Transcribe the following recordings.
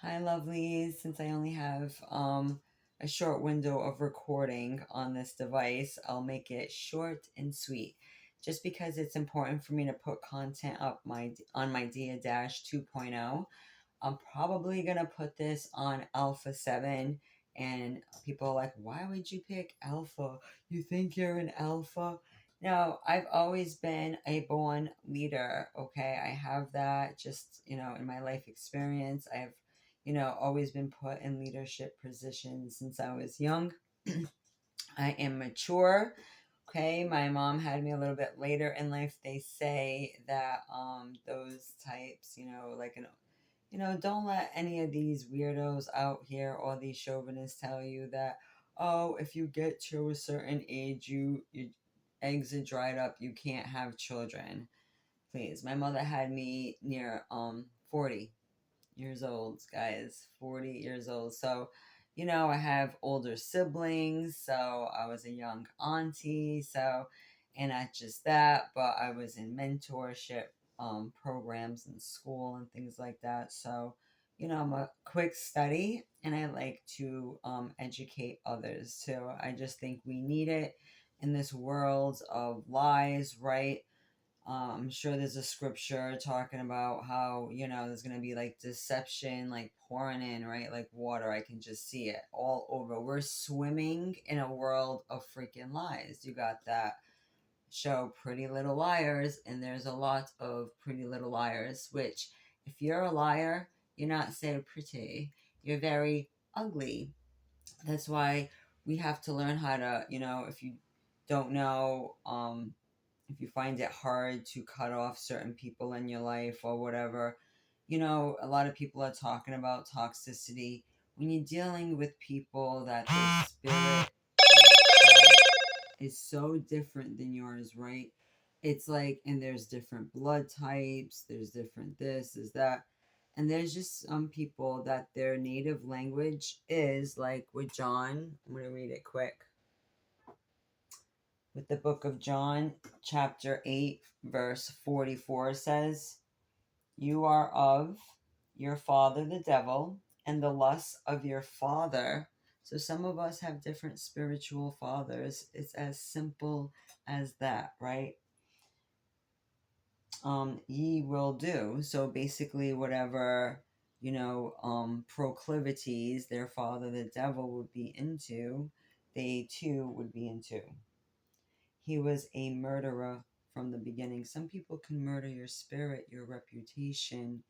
Hi, lovelies. Since I only have a short window of recording on this device, I'll make it short and sweet. Just because it's important for me to put content up my on my DianaDash 2.0. I'm probably gonna put this on Alpha 7, and people are like, "Why would you pick Alpha? You think you're an Alpha?" No, I've always been a born leader. Okay, I have that just in my life experience. I've always been put in leadership positions since I was young. I am mature. Okay, my mom had me a little bit later in life. They say that those types, like an don't let any of these weirdos out here or these chauvinists tell you that, oh, if you get to a certain age, your eggs are dried up, you can't have children. Please, my mother had me near 40 years old, guys. 40 years old. So, I have older siblings, so I was a young auntie. So, and not just that, but I was in mentorship programs in school and things like that. So, I'm a quick study and I like to educate others too. I just think we need it in this world of lies, right? I'm sure there's a scripture talking about how, there's going to be like deception, like pouring in, right? Like water. I can just see it all over. We're swimming in a world of freaking lies. You got that show Pretty Little Liars, and there's a lot of Pretty Little Liars, which if you're a liar, you're not so pretty. You're very ugly. That's why we have to learn how to, if you don't know, if you find it hard to cut off certain people in your life or whatever, a lot of people are talking about toxicity. When you're dealing with people that their spirit is so different than yours, right? It's like, and there's different blood types, there's different this, is that. And there's just some people that their native language is like with John. I'm going to read it quick. With the book of John, chapter 8, verse 44 says, "You are of your father the devil, and the lusts of your father." So some of us have different spiritual fathers. It's as simple as that, right? Ye will do. So basically, whatever, proclivities their father the devil would be into, they too would be into. He was a murderer from the beginning. Some people can murder your spirit, your reputation,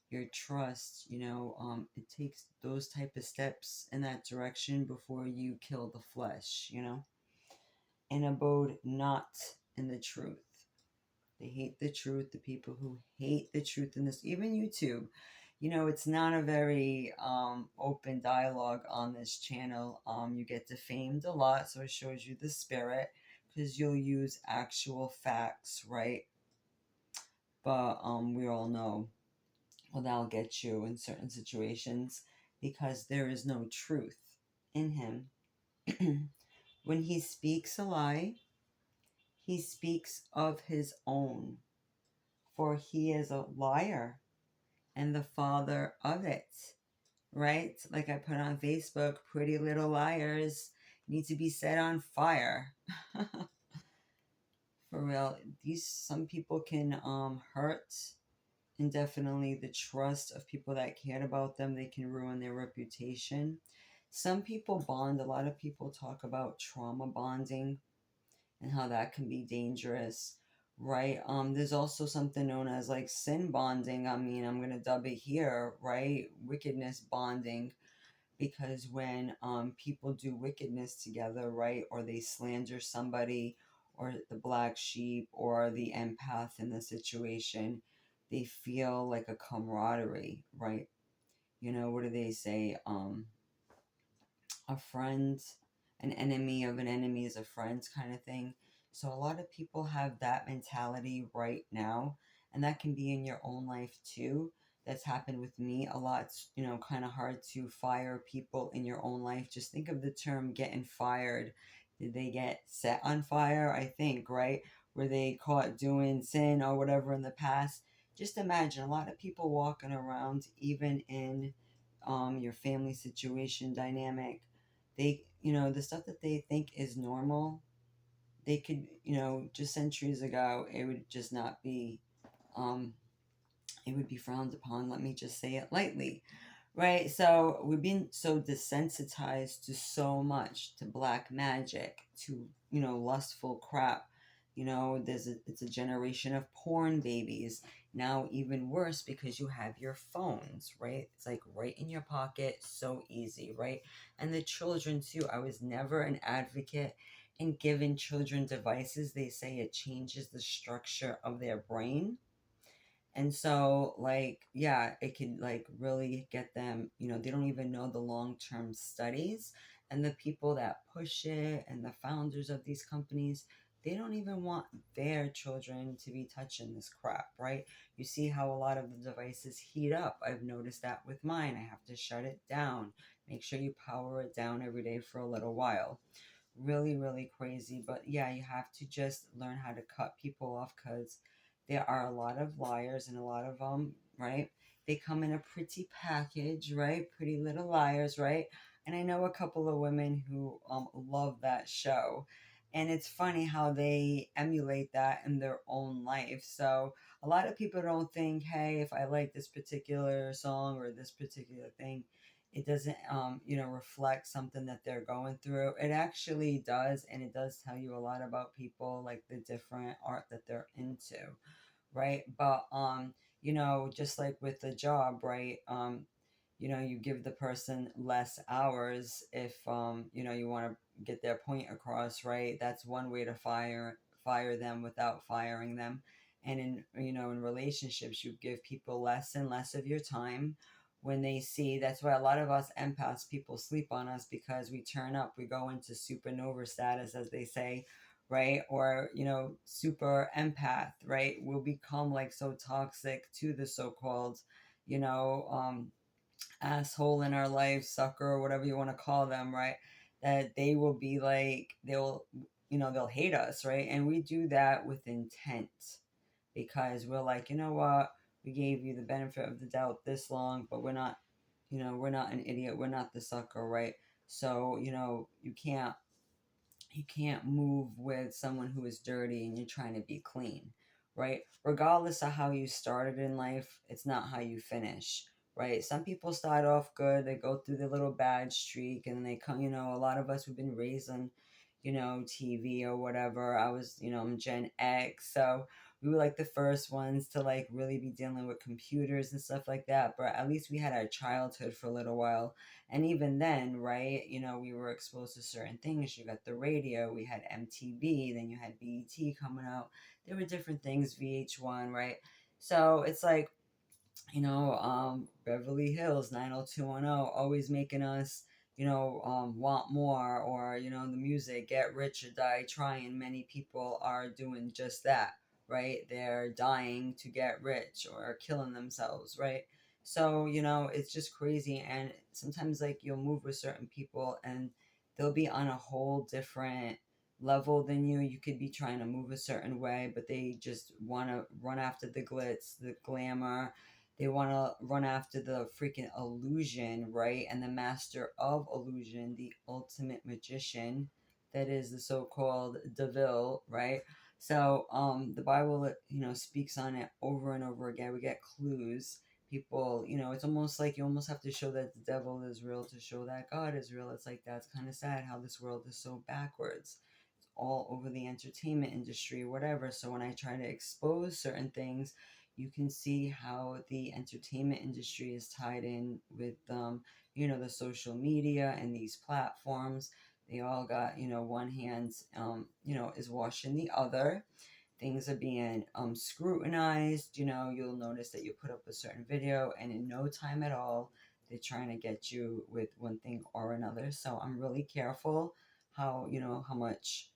your trust. It takes those type of steps in that direction before you kill the flesh, and abode not in the truth. They hate the truth. The people who hate the truth in this, even YouTube, it's not a very open dialogue on this channel. You get defamed a lot, so it shows you the spirit because you'll use actual facts, right? But we all know, well, that'll get you in certain situations because there is no truth in him. When he speaks a lie, he speaks of his own, for he is a liar and the father of it, right? Like I put on Facebook, Pretty Little Liars need to be set on fire. For real, these some people can hurt indefinitely the trust of people that cared about them. They can ruin their reputation. Some people bond. A lot of people talk about trauma bonding and how that can be dangerous, right? There's also something known as like sin bonding. I mean, I'm gonna dub it here, right? Wickedness bonding, because when people do wickedness together, right, or they slander somebody, or the black sheep, or the empath in the situation, they feel like a camaraderie, right? What do they say? A friend, an enemy of an enemy is a friend kind of thing. So a lot of people have that mentality right now, and that can be in your own life too. That's happened with me a lot. It's, kind of hard to fire people in your own life. Just think of the term getting fired. Did they get set on fire? I think, right? Were they caught doing sin or whatever in the past? Just imagine a lot of people walking around, even in your family situation dynamic, they, the stuff that they think is normal, they could, just centuries ago, it would just not be, um, it would be frowned upon. Let me just say it lightly. Right? So we've been so desensitized to so much, to black magic, to, lustful crap. It's a generation of porn babies. Now, even worse because you have your phones, right? It's like right in your pocket, so easy, right? And the children, too. I was never an advocate in giving children devices. They say it changes the structure of their brain, and so, like, yeah, it can like really get them, they don't even know the long-term studies. And the people that push it and the founders of these companies, they don't even want their children to be touching this crap, right? You see how a lot of the devices heat up. I've noticed that with mine. I have to shut it down. Make sure you power it down every day for a little while. Really, really crazy. But yeah, you have to just learn how to cut people off, because there are a lot of liars and a lot of right? They come in a pretty package, right? Pretty Little Liars, right? And I know a couple of women who love that show. And it's funny how they emulate that in their own life. So a lot of people don't think, hey, if I like this particular song or this particular thing, it doesn't reflect something that they're going through. It actually does, and it does tell you a lot about people, like the different art that they're into, right? But just like with the job, right? You give the person less hours if you want to get their point across, right? That's one way to fire them without firing them. And in relationships, you give people less and less of your time. When they see, that's why a lot of us empaths, people sleep on us, because we turn up, we go into supernova status, as they say, right? Or super empath, right? We'll become like so toxic to the so-called you know asshole in our life, sucker, or whatever you want to call them, right? That they will be like, they'll hate us, right? And we do that with intent, because we're like, you know what, we gave you the benefit of the doubt this long, but we're not an idiot, we're not the sucker, right? So you can't move with someone who is dirty and you're trying to be clean, right? Regardless of how you started in life, it's not how you finish, right? Some people start off good, they go through the little bad streak, and then they come, a lot of us have been raised on, TV or whatever. I'm Gen X, so we were like the first ones to like really be dealing with computers and stuff like that. But at least we had our childhood for a little while, and even then, right, we were exposed to certain things. You got the radio, we had MTV, then you had BET coming out. There were different things, VH1, right? So it's like, Beverly Hills 90210, always making us, want more, or, the music, Get Rich or Die Trying. Many people are doing just that, right? They're dying to get rich or killing themselves, right? So, it's just crazy. And sometimes, like, you'll move with certain people and they'll be on a whole different level than you. You could be trying to move a certain way, but they just want to run after the glitz, the glamour. They want to run after the freaking illusion, right? And the master of illusion, the ultimate magician, that is the so-called devil, right? So the Bible, speaks on it over and over again. We get clues. People, it's almost like you almost have to show that the devil is real to show that God is real. It's like, that's kind of sad how this world is so backwards. It's all over the entertainment industry, whatever. So when I try to expose certain things, you can see how the entertainment industry is tied in with the social media and these platforms. They all got, one hand is washing the other. Things are being scrutinized. You'll notice that you put up a certain video, and in no time at all, they're trying to get you with one thing or another. So I'm really careful how much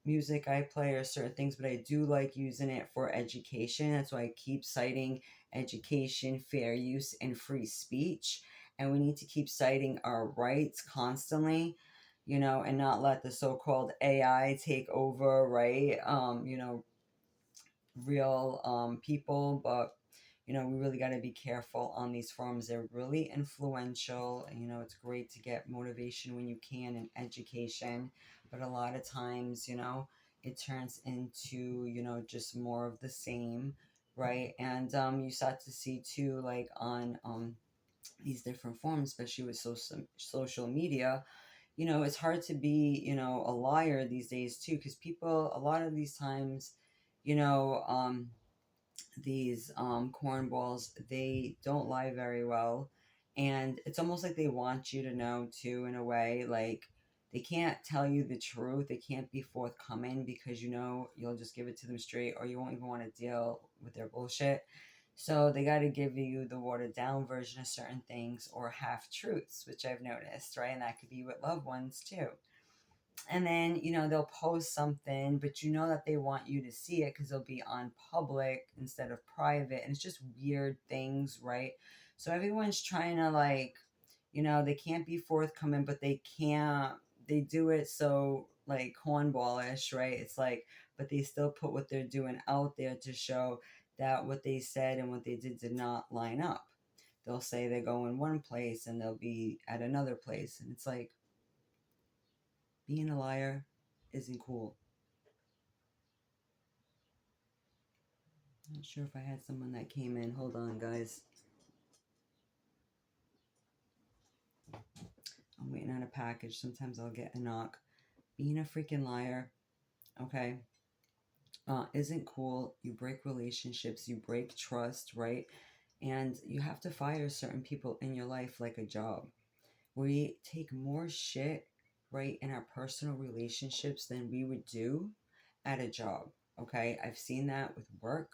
music I play or certain things, but I do like using it for education. That's why I keep citing education, fair use, and free speech. And we need to keep citing our rights constantly, and not let the so-called AI take over, right? Real people. But we really got to be careful on these forums. They're really influential. And, it's great to get motivation when you can and education. But a lot of times, it turns into, just more of the same, right? And you start to see too, like on these different forms, especially with social media, it's hard to be, a liar these days too, because people, a lot of these times, you know, these cornballs, they don't lie very well. And it's almost like they want you to know too, in a way. Like, they can't tell you the truth, they can't be forthcoming, because you'll just give it to them straight, or you won't even want to deal with their bullshit. So they got to give you the watered down version of certain things, or half truths, which I've noticed, right? And that could be with loved ones too. And then they'll post something, but that they want you to see it because they'll be on public instead of private, and it's just weird things, right? So everyone's trying to, like, they can't be forthcoming, but they do it so, like, cornballish, right? It's like, but they still put what they're doing out there to show that what they said and what they did not line up. They'll say they go in one place and they'll be at another place, and it's like, being a liar isn't cool. Not sure if I had someone that came in. Hold on, guys. I'm waiting on a package. Sometimes I'll get a knock. Being a freaking liar, okay, isn't cool. You break relationships, you break trust, right? And you have to fire certain people in your life like a job. We take more shit, right, in our personal relationships than we would do at a job. Okay, I've seen that with work.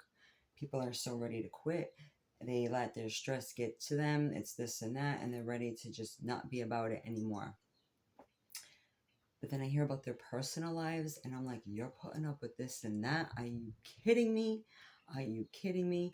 People are so ready to quit. They let their stress get to them. It's this and that, and they're ready to just not be about it anymore. But then I hear about their personal lives, and I'm like, you're putting up with this and that? Are you kidding me? Are you kidding me?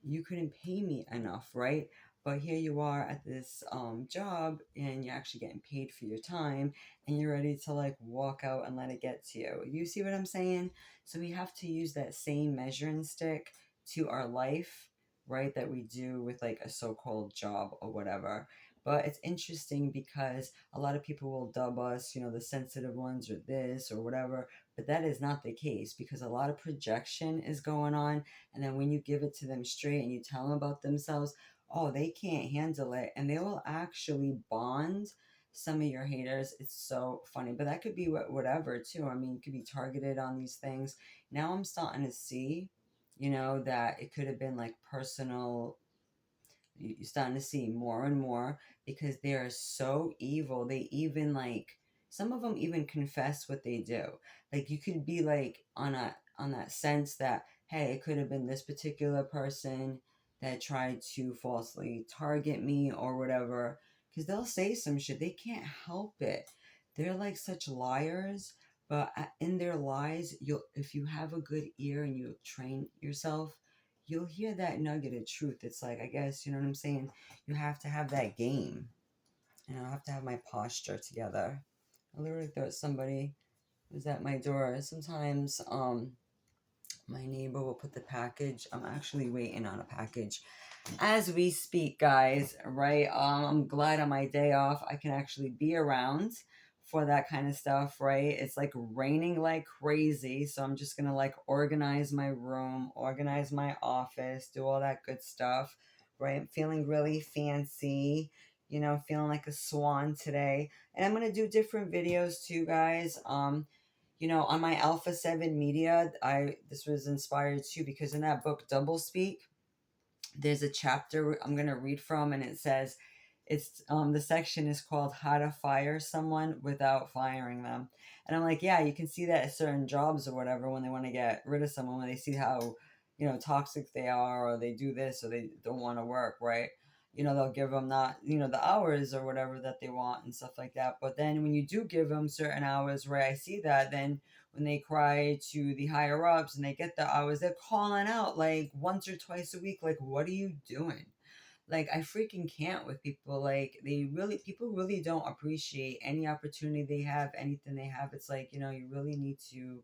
You couldn't pay me enough, right? But here you are at this job, and you're actually getting paid for your time, and you're ready to, like, walk out and let it get to you. You see what I'm saying? So we have to use that same measuring stick to our life, right? That we do with, like, a so-called job or whatever. But it's interesting because a lot of people will dub us, the sensitive ones, or this or whatever. But that is not the case, because a lot of projection is going on. And then when you give it to them straight and you tell them about themselves, oh, they can't handle it. And they will actually bond some of your haters. It's so funny. But that could be whatever, too. I mean, you could be targeted on these things. Now I'm starting to see, that it could have been like personal. You're starting to see more and more, because they are so evil. They even, like, some of them even confess what they do. Like, you could be like on that sense that, hey, it could have been this particular person that tried to falsely target me or whatever, because they'll say some shit. They can't help it. They're like such liars. But in their lies, you'll if you have a good ear and you train yourself, you'll hear that nugget of truth. It's like, I guess, you know what I'm saying? You have to have that game. And I have to have my posture together. I literally thought somebody was at my door. Sometimes my neighbor will put the package. I'm actually waiting on a package as we speak, guys, right? I'm glad on my day off I can actually be around for that kind of stuff, right? It's like raining like crazy, so I'm just gonna, like, organize my room, organize my office, do all that good stuff, right? I'm feeling really fancy, feeling like a swan today. And I'm gonna do different videos too, guys. On my Alpha 7 Media, I this was inspired too, because in that book Double Speak, there's a chapter I'm going to read from, and it says, it's the section is called How to Fire Someone Without Firing Them. And I'm like, yeah, you can see that at certain jobs or whatever, when they want to get rid of someone, when they see how toxic they are, or they do this, or they don't want to work, right? They'll give them not the hours or whatever that they want and stuff like that. But then when you do give them certain hours, right, I see that then when they cry to the higher ups and they get the hours, they're calling out like once or twice a week. Like, what are you doing? Like, I freaking can't with people. Like, people really don't appreciate any opportunity they have, anything they have. It's like, you really need to,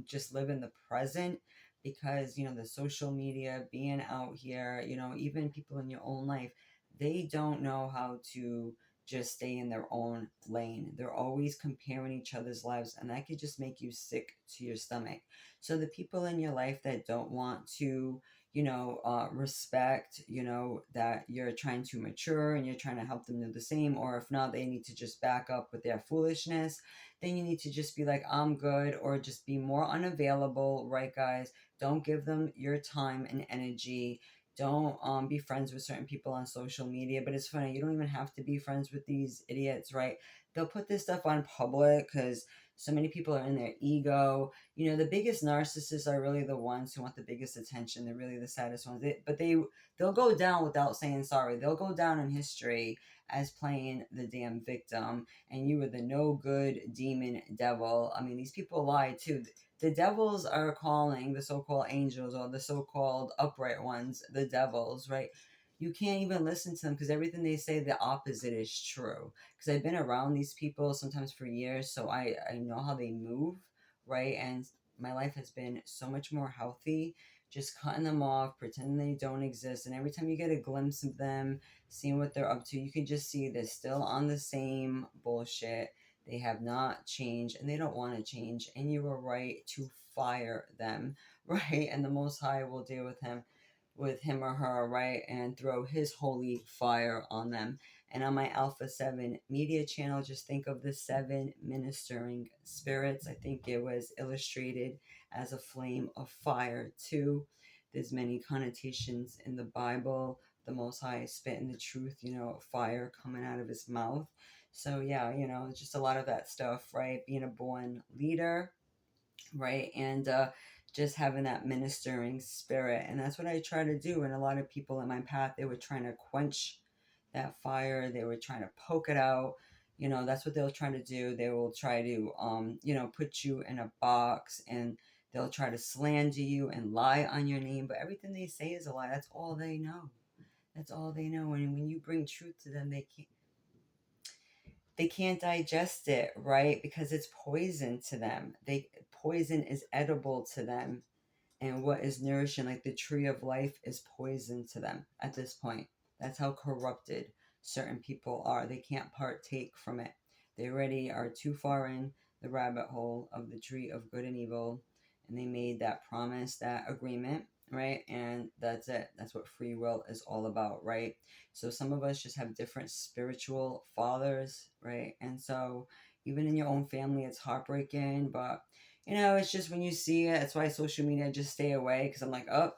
just live in the present. because, the social media, being out here, even people in your own life, they don't know how to just stay in their own lane. They're always comparing each other's lives, and that could just make you sick to your stomach. So the people in your life that don't want to, respect, that you're trying to mature and you're trying to help them do the same, or if not, they need to just back up with their foolishness, then you need to just be like, I'm good, or just be more unavailable, right, guys? Don't give them your time and energy. Don't be friends with certain people on social media. But it's funny, you don't even have to be friends with these idiots, right? They'll put this stuff on public because so many people are in their ego. The biggest narcissists are really the ones who want the biggest attention. They're really the saddest ones. They'll go down without saying sorry. They'll go down in history as playing the damn victim, and you were the no good demon devil. I mean, these people lie too. The devils are calling the so-called angels, or the so-called upright ones, the devils, right? You can't even listen to them because everything they say, the opposite is true. Because I've been around these people sometimes for years, so I know how they move, right? And my life has been so much more healthy, just cutting them off, pretending they don't exist. And every time you get a glimpse of them, seeing what they're up to, you can just see they're still on the same bullshit. They have not changed, and they don't want to change. And you were right to fire them, right? And the Most High will deal with him or her, right? And throw his holy fire on them. And on my Alpha 7 media channel, just think of the 7 ministering spirits. I think it was illustrated as a flame of fire too. There's many connotations in the Bible. The Most High is spitting the truth, fire coming out of his mouth. So yeah, just a lot of that stuff, right? Being a born leader, right? And just having that ministering spirit. And that's what I try to do. And a lot of people in my path, they were trying to quench that fire. They were trying to poke it out. That's what they'll try to do. They will try to, put you in a box, and they'll try to slander you and lie on your name. But everything they say is a lie. That's all they know. That's all they know. And when you bring truth to them, they can't digest it, right? Because it's poison to them. Poison is edible to them, and what is nourishing, like the tree of life, is poison to them at this point. That's how corrupted certain people are. They can't partake from it. They already are too far in the rabbit hole of the tree of good and evil, and they made that promise, that agreement, right? And that's it. That's what free will is all about, right? So some of us just have different spiritual fathers, right? And so even in your own family, it's heartbreaking, but it's just when you see it, that's why social media, just stay away, because I'm like, oh,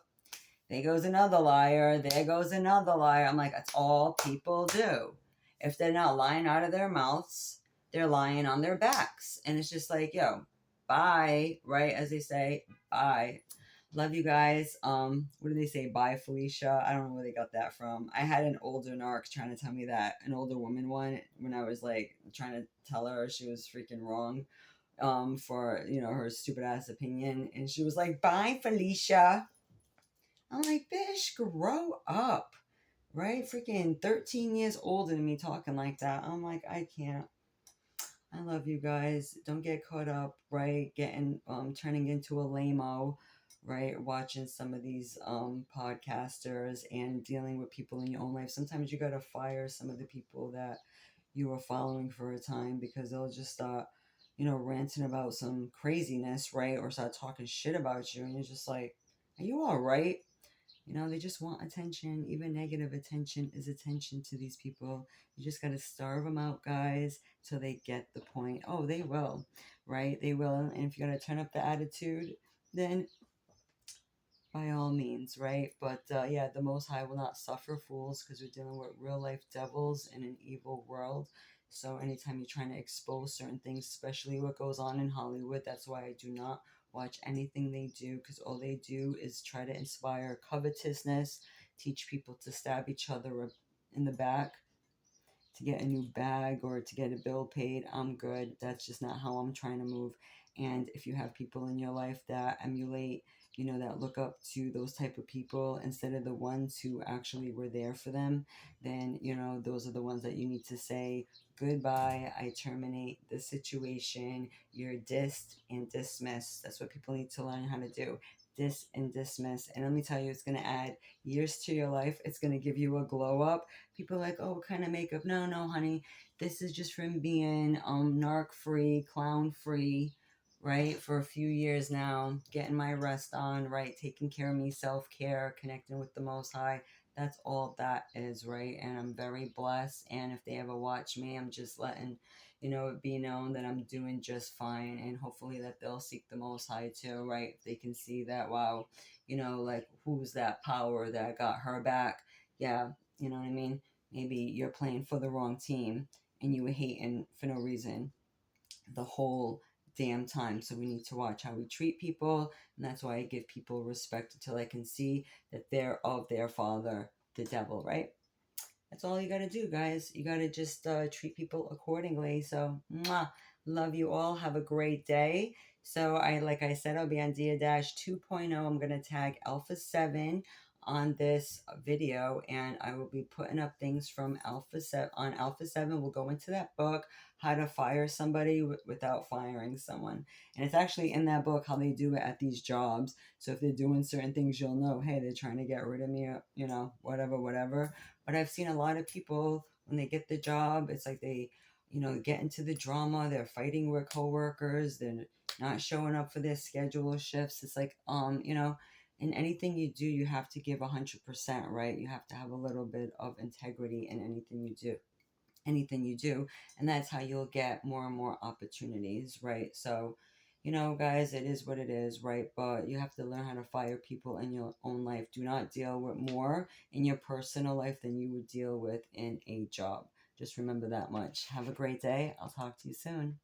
there goes another liar. There goes another liar. I'm like, that's all people do. If they're not lying out of their mouths, they're lying on their backs. And it's just like, yo, bye, right? As they say, bye. Love you guys. What do they say? Bye, Felicia. I don't know where they got that from. I had an older narc trying to tell me that, an older woman one, when I was like trying to tell her she was freaking wrong for her stupid ass opinion, and she was like, bye, Felicia. I'm like, bitch, grow up, right? Freaking 13 years older than me talking like that. I'm like, I can't. I love you guys. Don't get caught up, right? Getting turning into a lame-o, right? Watching some of these podcasters and dealing with people in your own life. Sometimes you gotta fire some of the people that you were following for a time, because they'll just start, ranting about some craziness, right? Or start talking shit about you, and you're just like, are you all right? They just want attention. Even negative attention is attention to these people. You just got to starve them out, guys, till they get the point. Oh, they will, right? They will. And if you got to turn up the attitude, then by all means, right? But yeah, the Most High will not suffer fools, because we're dealing with real life devils in an evil world. So anytime you're trying to expose certain things, especially what goes on in Hollywood, that's why I do not watch anything they do, because all they do is try to inspire covetousness, teach people to stab each other in the back to get a new bag or to get a bill paid. I'm good. That's just not how I'm trying to move. And if you have people in your life that emulate, that look up to those type of people instead of the ones who actually were there for them, then, those are the ones that you need to say, goodbye, I terminate the situation, you're dissed and dismissed. That's what people need to learn how to do. and dismiss. And let me tell you, it's going to add years to your life. It's going to give you a glow up. People are like, oh, what kind of makeup? No, no, honey. This is just from being narc free, clown free, right? For a few years now, getting my rest on, right? Taking care of me, self care, connecting with the Most High. That's all that is, right? And I'm very blessed. And if they ever watch me, I'm just letting, it be known that I'm doing just fine. And hopefully that they'll seek the Most High too, right? If they can see that, wow, like who's that power that got her back? Yeah, you know what I mean? Maybe you're playing for the wrong team and you were hating for no reason the whole damn time. So we need to watch how we treat people. And that's why I give people respect until I can see that they're of their father, the devil, right? That's all you got to do, guys. You got to just treat people accordingly. So, mwah, love you all. Have a great day. So, like I said, I'll be on DianaDash 2.0. I'm going to tag Alpha 7 on this video, and I will be putting up things from Alpha 7 on Alpha 7. We'll go into that book, how to fire somebody without firing someone. And it's actually in that book how they do it at these jobs. So if they're doing certain things, you'll know, hey, they're trying to get rid of me, whatever. But I've seen a lot of people when they get the job, it's like they, get into the drama. They're fighting with coworkers. They're not showing up for their schedule shifts. It's like, in anything you do, you have to give 100%, right? You have to have a little bit of integrity in anything you do, and that's how you'll get more and more opportunities, right? So, guys, it is what it is, right? But you have to learn how to fire people in your own life. Do not deal with more in your personal life than you would deal with in a job. Just remember that much. Have a great day. I'll talk to you soon.